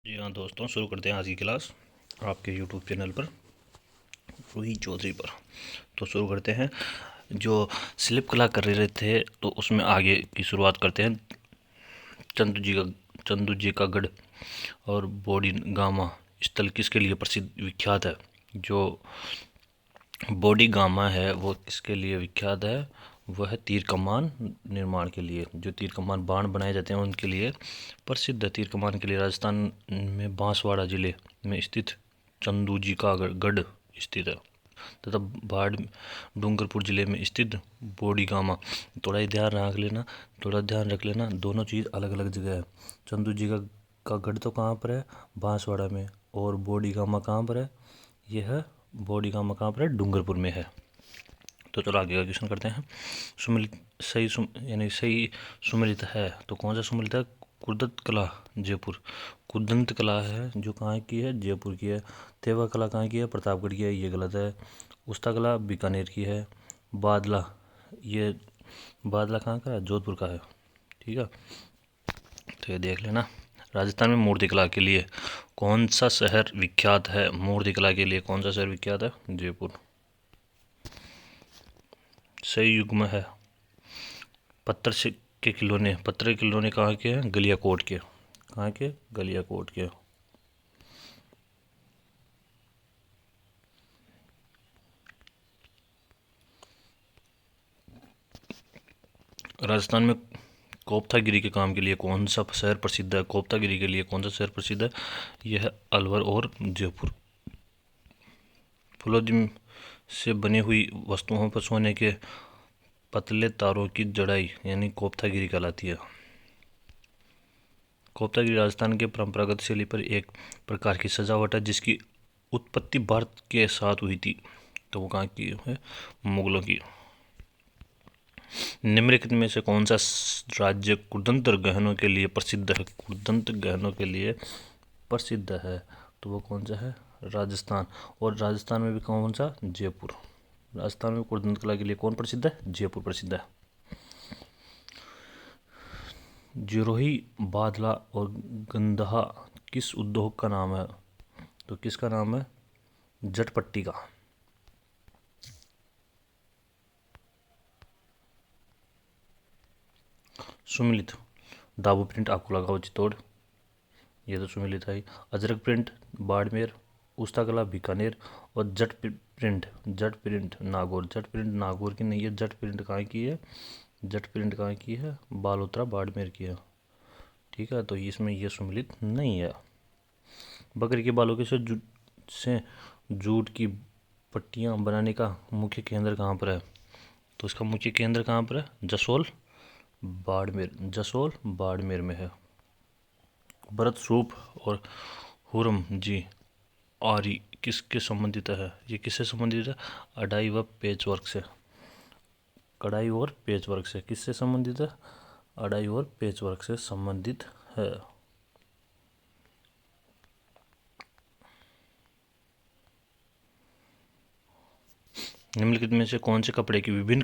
जी हाँ दोस्तों, शुरू करते हैं आज की क्लास आपके यूट्यूब चैनल पर रूही चौधरी पर। तो शुरू करते हैं। जो शिल्प कला कर रहे थे तो उसमें आगे की शुरुआत करते हैं। चंदू जी का गढ़ और बोडी गामा स्थल किसके लिए प्रसिद्ध विख्यात है? जो बोडी गामा है वो किसके लिए विख्यात है? वह तीर कमान निर्माण के लिए, जो तीर कमान बाण बनाए जाते हैं उनके लिए प्रसिद्ध है। तीर कमान के लिए राजस्थान में बांसवाड़ा जिले में स्थित चंदू जी का गढ़ स्थित है तथा भाड़ डूंगरपुर जिले में स्थित बोडी गामा। थोड़ा ध्यान रख लेना, दोनों चीज़ अलग अलग जगह है। चंदू जी का गढ़ तो कहाँ पर है? बांसवाड़ा में। और बोडी गामा कहाँ पर है? यह बोडी गामा कहाँ पर है? डूंगरपुर में है। तो चलो आगे का क्वेश्चन करते हैं। सुमिलित यानी सही सुमिलित है तो कौन सा सुमिलित है? कुर्दत कला जयपुर। कुदंत कला है जो कहाँ की है? जयपुर की है। तेवा कला कहाँ की है? प्रतापगढ़ की है, ये गलत है। उस्ता कला बीकानेर की है। बादला कहाँ का है? जोधपुर का है। ठीक है, तो ये देख लेना। राजस्थान में मूर्तिकला के लिए कौन सा शहर विख्यात है? मूर्तिकला के लिए कौन सा शहर विख्यात है? जयपुर। सही युग्म है। पत्थर के खिलौने कहाँ के हैं? गलियाकोट के। कहाँ के? गलियाकोट के। राजस्थान में कोप्तागिरी के काम के लिए कौन सा शहर प्रसिद्ध है? कोप्तागिरी के लिए कौन सा शहर प्रसिद्ध है? यह अलवर और जयपुर। फूलों से बनी हुई वस्तुओं पर सोने के पतले तारों की जड़ाई यानी कोप्तागिरी कहलाती है। कोप्तागिरी राजस्थान के परंपरागत शैली पर एक प्रकार की सजावट है जिसकी उत्पत्ति भारत के साथ हुई थी। तो वो कहाँ की है? मुगलों की। निम्नलिखित में से कौन सा राज्य कुदंत गहनों के लिए प्रसिद्ध है? कुदंत गहनों के लिए प्रसिद्ध है तो वो कौन सा है? राजस्थान। और राजस्थान में भी कौन सा? जयपुर। राजस्थान में कुदंत कला के लिए कौन प्रसिद्ध है? जयपुर प्रसिद्ध है। जिरोही, बादला और गंदहा किस उद्योग का नाम है? तो किसका नाम है? जटपट्टी का। सुमिलित, दाबू प्रिंट आपको लगा हो चित्तौड़, ये तो सुमिलित है। अजरक प्रिंट बाड़मेर, उस्ताकला बीकानेर और जट प्रिंट नागौर। जट प्रिंट नागौर की नहीं है। जट प्रिंट कहाँ की है? जट प्रिंट कहाँ की है? बालोतरा बाड़मेर की है। ठीक है, तो इसमें ये सुमिलित नहीं है। बकरी के बालों के से जूट की पट्टियाँ बनाने का मुख्य केंद्र कहाँ पर है? तो इसका मुख्य केंद्र कहाँ पर है? जसोल बाड़मेर में है। भरत सूप और हुरम जी आरी किसके संबंधित है? ये किससे संबंधित है? कढ़ाई व पेच वर्क से। कढ़ाई और पेच वर्क से किससे संबंधित है? कढ़ाई और पेच वर्क से संबंधित है। निम्नलिखित में से कौन से कपड़े की विभिन्न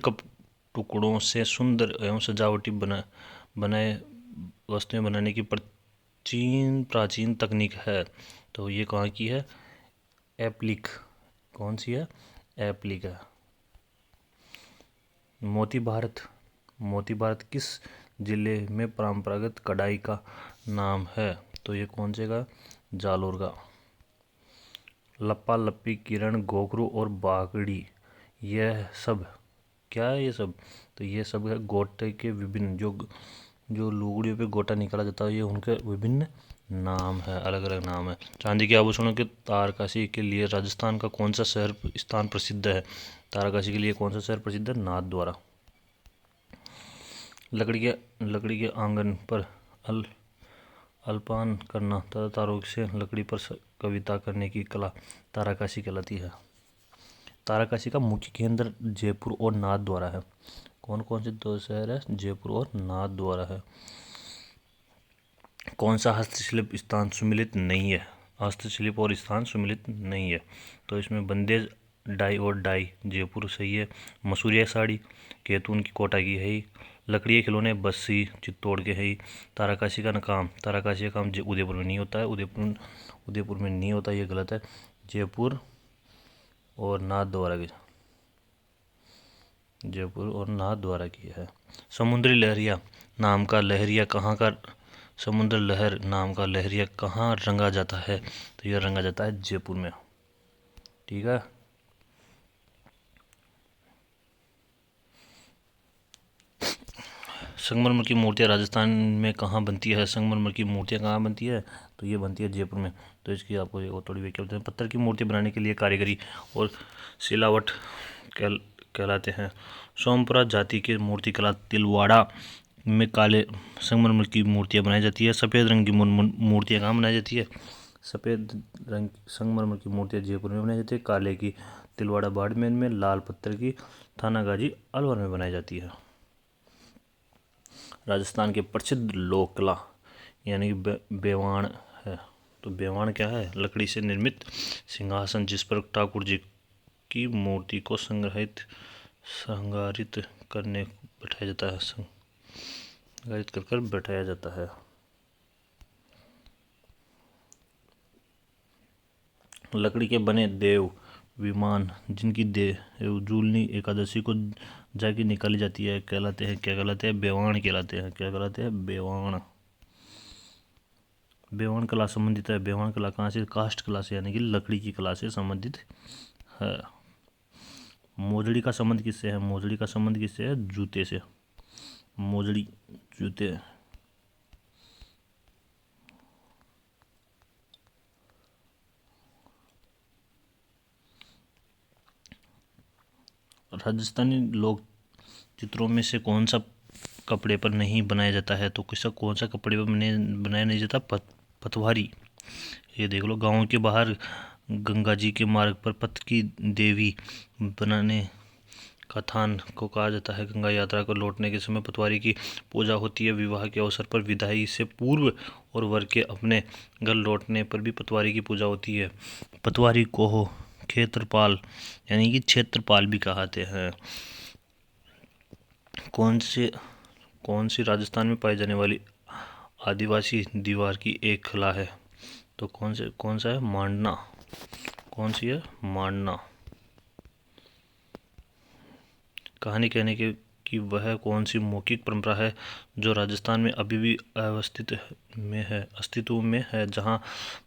टुकड़ों से सुंदर एवं सजावटी बनाए वस्तुएं बनाने की प्राचीन तकनीक है? तो ये कहाँ की है? एप्लिक। कौन सी है? एप्लिक है। मोती भारत किस जिले में परंपरागत कढ़ाई का नाम है? तो ये कौन से का? जालोर का। लप्पा लप्पी, किरण, गोखरू और बागड़ी, यह सब क्या है? ये सब तो ये सब है गोटे के विभिन्न, जो लुगड़ियों पे गोटा निकाला जाता है, ये उनके विभिन्न नाम है, अलग अलग नाम है। चांदी के आभूषणों के तारकसी के लिए राजस्थान का कौन सा स्थान प्रसिद्ध है? तारकसी के लिए कौन सा शहर प्रसिद्ध है? नाथद्वारा। लकड़ी के आंगन पर अल्पान करना तथा तारों से लकड़ी पर कविता करने की कला तारकसी कहलाती है। तारकसी का मुख्य केंद्र जयपुर और नाथद्वारा है। कौन कौन से दो शहर है? जयपुर और नाथद्वारा है। कौन सा हस्तशिल्प स्थान सुमिलित नहीं है? हस्तशिल्प और स्थान सुमिलित नहीं है तो इसमें बंदेज डाई जयपुर सही है। मसूरिया साड़ी कैथून की कोटा की है ही। लकड़ी के खिलौने बस्सी चित्तौड़ के है ही। ताराकाशी का काम, ताराकाशी का काम उदयपुर में नहीं होता है, उदयपुर में नहीं होता, ये गलत है। जयपुर और नाथद्वारा की, जयपुर और नाथद्वारा की है। समुद्री लहरिया नाम का लहरिया कहाँ का, समुद्र लहर नाम का लहरिया कहाँ रंगा जाता है, तो यह रंगा जाता है जयपुर में। ठीक है। संगमरमर की मूर्तियाँ राजस्थान में कहाँ बनती है, संगमरमर की मूर्तियाँ कहाँ बनती है, तो ये बनती है जयपुर में। तो इसकी आपको एक और थोड़ी व्याख्या बताते हैं। पत्थर की मूर्ति बनाने के लिए कारीगरी और सिलावट कहलाते हैं। सोमपुरा जाति के मूर्तिकला तिलवाड़ा में काले संगमरमर की मूर्तियाँ बनाई जाती है। सफ़ेद रंग की मूर्तियाँ कहाँ बनाई जाती है, सफ़ेद रंग संगमरमर की मूर्तियाँ जयपुर में बनाई जाती है। काले की तिलवाड़ा बाड़मेर में, लाल पत्थर की थानागाजी अलवर में बनाई जाती है। राजस्थान के प्रसिद्ध लोक कला यानी कि बेवाण है। तो बेवाण क्या है, लकड़ी से निर्मित सिंहासन जिस पर ठाकुर जी की मूर्ति को श्रृंगारित करने बैठाया जाता है, श्रृंगारित कर बैठाया जाता है। लकड़ी के बने देव विमान जिनकी देवजूलनी एकादशी को जाके निकाली जाती है कहलाते हैं, क्या कहलाते हैं, बेवाण कहलाते हैं। क्या कहलाते हैं, बेवाण। बेवाण कला संबंधित है। बेवाण कला कहाँ से, काष्ठ कला से यानी कि लकड़ी की कला से संबंधित है। मोजड़ी का संबंध किससे है, मोजड़ी का संबंध किससे है, जूते से। मोजड़ी जूते। राजस्थानी लोक चित्रों में से कौन सा कपड़े पर नहीं बनाया जाता है, तो किसा कौन सा कपड़े पर बनाया नहीं जाता, पतवारी। ये देख लो, गांव के बाहर गंगा जी के मार्ग पर पथ की देवी बनाने का थान को कहा जाता है। गंगा यात्रा को लौटने के समय पतवारी की पूजा होती है। विवाह के अवसर पर विदाई से पूर्व और वर के अपने घर लौटने पर भी पतवारी की पूजा होती है। पतवारी को क्षेत्रपाल यानी कि क्षेत्रपाल भी कहते हैं। कौन सी राजस्थान में पाई जाने वाली आदिवासी दीवार की एक कला है, तो कौन सा है, मांडना। कौन सी है, मांडना। कहानी कहने की वह कौन सी मौखिक परंपरा है जो राजस्थान में अभी भी अस्तित्व में है, जहां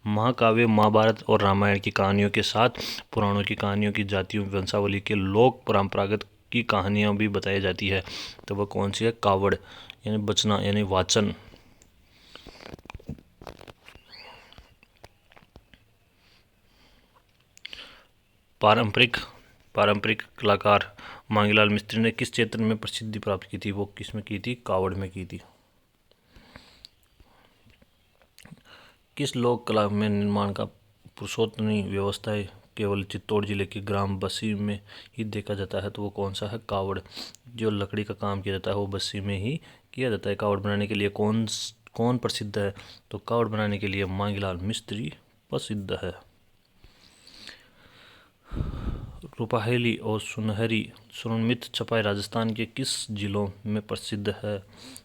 महाकाव्य महाभारत और रामायण की कहानियों के साथ पुराणों की कहानियों की जातियों वंशावली के लोक परंपरागत की कहानियां भी बताई जाती है, तो वह कौन सी है, कावड़ यानी बचना यानी वाचन। पारंपरिक कलाकार मांगीलाल मिस्त्री ने किस क्षेत्र में प्रसिद्धि प्राप्त की थी, वो किस में की थी, कावड़ में की थी। किस लोक कला में निर्माण का पुरुषोत्तमी व्यवस्था है केवल चित्तौड़ जिले के ग्राम बस्सी में ही देखा जाता है, तो वो कौन सा है, कावड़। जो लकड़ी का काम किया जाता है वो बस्सी में ही किया जाता है। कावड़ बनाने के लिए कौन प्रसिद्ध है, तो कावड़ बनाने के लिए मांगीलाल मिस्त्री प्रसिद्ध है। रुपाहेली और सुनहरी सुरमित छपाई राजस्थान के किस जिलों में प्रसिद्ध है,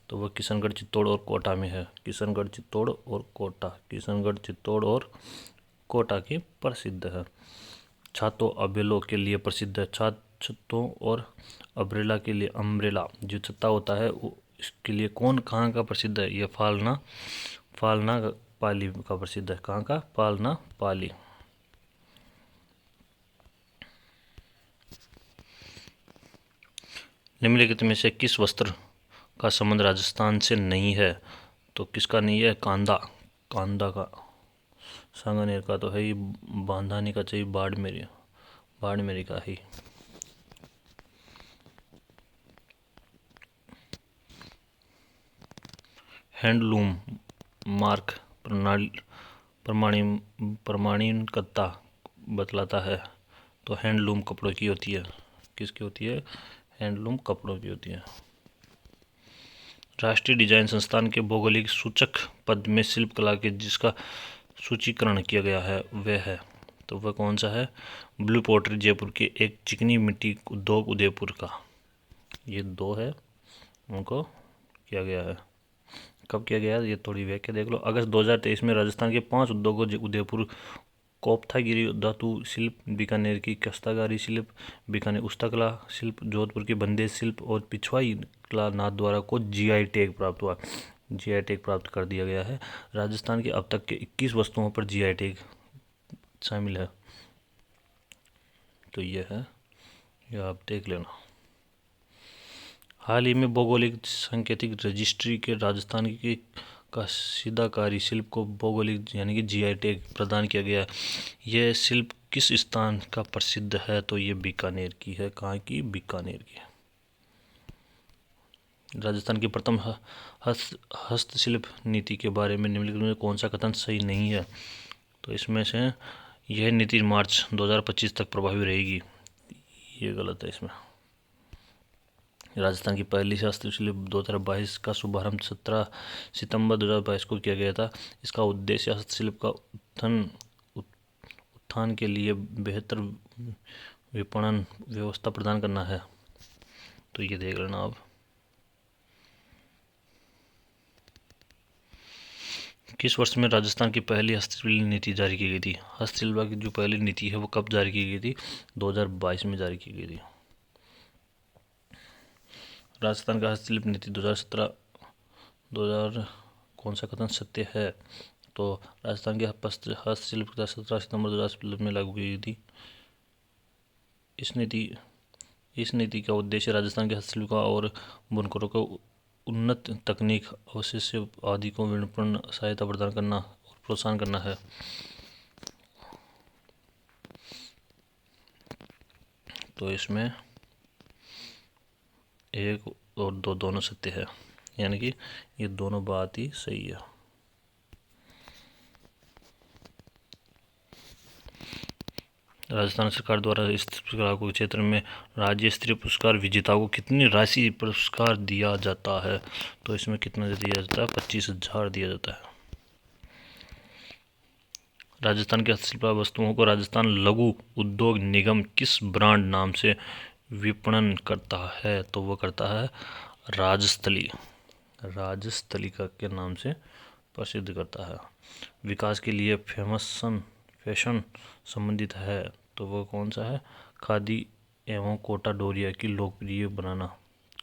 तो वह किशनगढ़, चित्तौड़ और कोटा में है। किशनगढ़, चित्तौड़ और कोटा, किशनगढ़, चित्तौड़ और कोटा की प्रसिद्ध है। छातों अबेलों के लिए प्रसिद्ध है। छतों और अब्रेला के लिए, अम्ब्रेला जो छत्ता होता है इसके लिए कहाँ का प्रसिद्ध है, यह फालना पाली का प्रसिद्ध है। कहाँ का, फालना पाली। निम्नलिखित में से किस वस्त्र का संबंध राजस्थान से नहीं है, तो किसका नहीं है, कांदा का। सांगानेर का तो है ही, बांधानी का चाहिए, बाड़मेरी का ही। हैंडलूम मार्क प्रमाणिकता बतलाता है, तो हैंडलूम कपड़ों की होती है। किसकी होती है, हैंडलूम कपड़ों की होती है। राष्ट्रीय डिजाइन संस्थान के भौगोलिक सूचक पद में शिल्प कला के जिसका सूचीकरण किया गया है वह है, तो वह कौन सा है, ब्लू पॉटरी जयपुर के, एक चिकनी मिट्टी उद्योग उदयपुर का। ये दो है, उनको किया गया है। कब किया गया है ये थोड़ी व्याख्या देख लो। अगस्त 2023 में राजस्थान के 5 उद्योगों उदयपुर कोपथागिरी धातु शिल्प, बीकानेर की कस्ताकारी शिल्प, बीकानेर उस्तकला शिल्प, जोधपुर की बंदेज शिल्प और पिछवाई कला नाथद्वारा को जीआई टैग प्राप्त हुआ। जीआई टैग प्राप्त कर दिया गया है। राजस्थान के अब तक के 21 वस्तुओं पर जीआई टैग शामिल है। तो ये है, ये आप देख लेना। हाल ही में भौगोलिक सांकेतिक रजिस्ट्री के राजस्थान की कशीदाकारी शिल्प को भौगोलिक यानी कि जीआई टैग प्रदान किया गया। यह शिल्प किस स्थान का प्रसिद्ध है? तो ये बीकानेर की है। कहाँ की? बीकानेर की। राजस्थान की प्रथम हस्तशिल्प नीति के बारे में निम्नलिखित में कौन सा कथन सही नहीं है? तो इसमें से यह नीति मार्च 2025 तक प्रभावी रहेगी, ये गलत है। इसमें राजस्थान की पहली हस्तशिल्प 2022 का शुभारंभ 17 सितंबर 2022 को किया गया था। इसका उद्देश्य हस्तशिल्प का उत्थान के लिए बेहतर विपणन व्यवस्था प्रदान करना है। तो ये देख लेना आप। किस वर्ष में राजस्थान की पहली हस्तशिल्प नीति जारी की गई थी? हस्तशिल्प की जो पहली नीति है वो कब जारी की गई थी? 2022 में जारी की गई थी। राजस्थान का हस्तशिल्प नीति 2017 2000 कौन सा कथन सत्य है? तो राजस्थान की हस्तशिल्प 17 सितंबर 2017 में लागू की गई थी। इस नीति का उद्देश्य राजस्थान के हस्तशिल्प और बुनकरों को उन्नत तकनीक, अवशेष आदि को विपणन सहायता प्रदान करना और प्रोत्साहन करना है। तो इसमें 1 और 2 दोनों सत्य है, यानी कि ये दोनों बात ही सही है। राजस्थान सरकार द्वारा कला के क्षेत्र में राज्य स्तरीय पुरस्कार विजेताओं को कितनी राशि पुरस्कार दिया जाता है? तो इसमें कितना दिया जाता है? 25,000 दिया जाता है। राजस्थान के हस्तशिल्प वस्तुओं को राजस्थान लघु उद्योग निगम किस ब्रांड नाम से विपणन करता है? तो वो करता है राजस्थली। राजस्थली का के नाम से प्रसिद्ध करता है। विकास के लिए फैशन संबंधित है, तो वो कौन सा है? खादी एवं कोटा डोरिया की लोकप्रिय बनाना।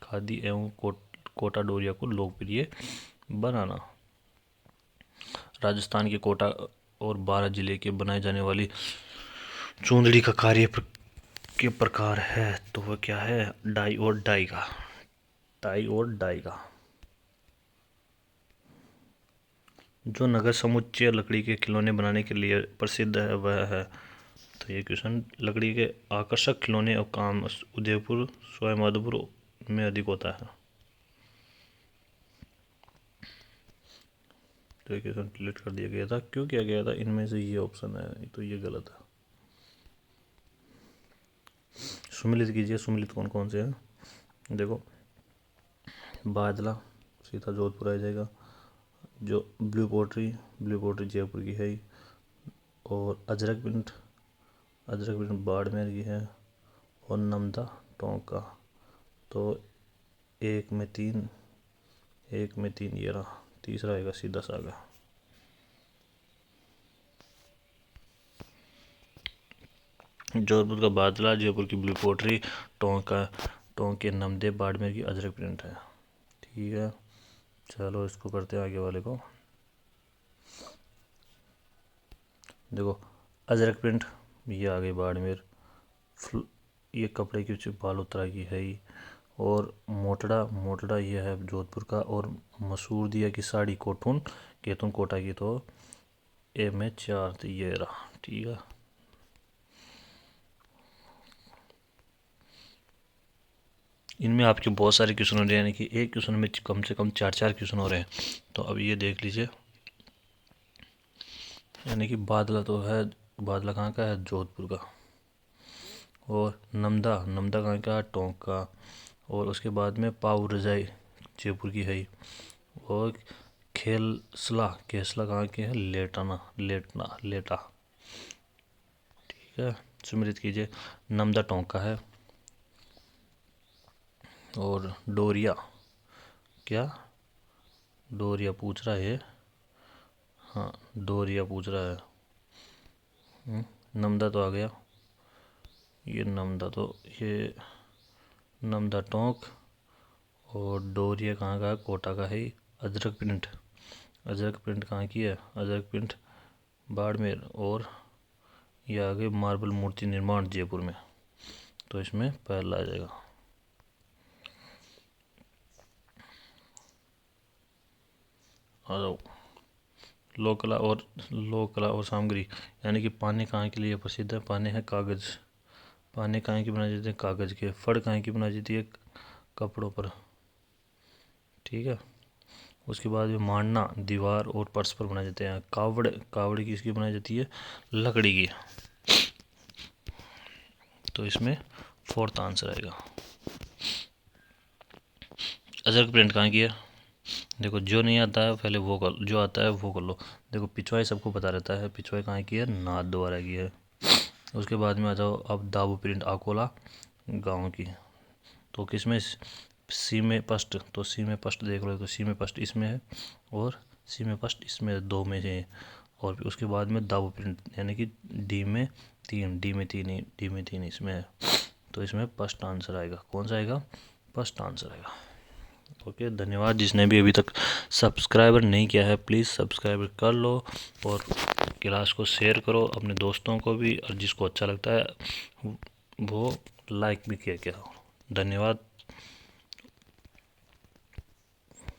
खादी एवं कोटा डोरिया को लोकप्रिय बनाना। राजस्थान के कोटा और बारां जिले के बनाए जाने वाली चूंदड़ी का कार्य के प्रकार है, तो वह क्या है? डाई और डाई का। टाई और डाई का। जो नगर समुच्चय लकड़ी के खिलौने बनाने के लिए प्रसिद्ध है वह है? तो ये क्वेश्चन लकड़ी के आकर्षक खिलौने और काम उदयपुर सवाईमाधोपुर में अधिक होता है। तो ये क्वेश्चन डिलीट कर दिया गया था। क्यों किया गया था? इनमें से ये ऑप्शन है, तो ये गलत है। सुमिलित कीजिए। सुमिलित कौन कौन से हैं? देखो, बादला सीधा जोधपुर आ जाएगा। जो ब्लू पोट्री जयपुर की है। और अजरक प्रिंट बाड़मेर की है। और नमदा टोंका। तो एक में तीन ये रहा, तीसरा आएगा सीधा सागा। जोधपुर का बादला, जयपुर की ब्लू पोट्री, टोंके नमदे, बाड़मेर की अजरक प्रिंट है। ठीक है, चलो इसको करते हैं आगे वाले को। देखो, अजरक प्रिंट ये आ गई बाड़मेर। ये कपड़े की बालोतरा की है ही। और मोटड़ा ये है जोधपुर का। और मसूर दिया की साड़ी केतुन कोटा की। तो ए में 4 तो ये रहा। ठीक है, इनमें आपके बहुत सारे क्वेश्चन हो रहे हैं, यानी कि एक क्वेश्चन में कम से कम 4 क्वेश्चन हो रहे हैं। तो अब ये देख लीजिए, यानी कि बादला तो है, बादला कहाँ का है? जोधपुर का। और नमदा कहाँ का? टोंका। और उसके बाद में पाव रजाई जयपुर की है। और केसला कहाँ के है? लेटा। ठीक है, सुमिलित कीजिए। नमदा टोंका है। और डोरिया क्या डोरिया पूछ रहा है? हाँ, डोरिया पूछ रहा है। नमदा तो आ गया, ये नमदा टोंक, और डोरिया कहाँ का है? कोटा का है। अजरक प्रिंट कहाँ की है? अजरक प्रिंट बाड़मेर, और ये आगे मार्बल मूर्ति निर्माण जयपुर में। तो इसमें पहला आ जाएगा। आ जाओ। लोकला और सामग्री, यानी कि पाने कहाँ के लिए प्रसिद्ध है? पाने हैं कागज। पाने कहाँ की बनाई जाती है? कागज के। फड़ कहाँ की बनाई जाती है? कपड़ों पर। ठीक है। उसके बाद में मांडना दीवार और फर्श पर बनाए जाते हैं। कावड़ किसकी बनाई जाती है? लकड़ी की। तो इसमें फोर्थ आंसर आएगा। अजरक प्रिंट कहाँ की है? देखो, जो नहीं आता है पहले वो कर, जो आता है वो कर लो। देखो, पिछवाई सबको पता रहता है। पिछवाई कहाँ की है? नाथद्वारा की है। उसके बाद में आ जाओ अब दाबू प्रिंट अकोला गाँव की। तो किसमें? सी में फर्स्ट। तो सी में फर्स्ट देख लो, तो सी में फर्स्ट इसमें है, और सी में फर्स्ट इसमें, दो में है। और उसके बाद में दाबू प्रिंट, यानी कि डी में तीन इसमें है। तो इसमें फर्स्ट आंसर आएगा। कौन सा आएगा? फर्स्ट आंसर आएगा। ओके, धन्यवाद। जिसने भी अभी तक सब्सक्राइबर नहीं किया है प्लीज़ सब्सक्राइब कर लो, और क्लास को शेयर करो अपने दोस्तों को भी, और जिसको अच्छा लगता है वो लाइक भी किया। धन्यवाद।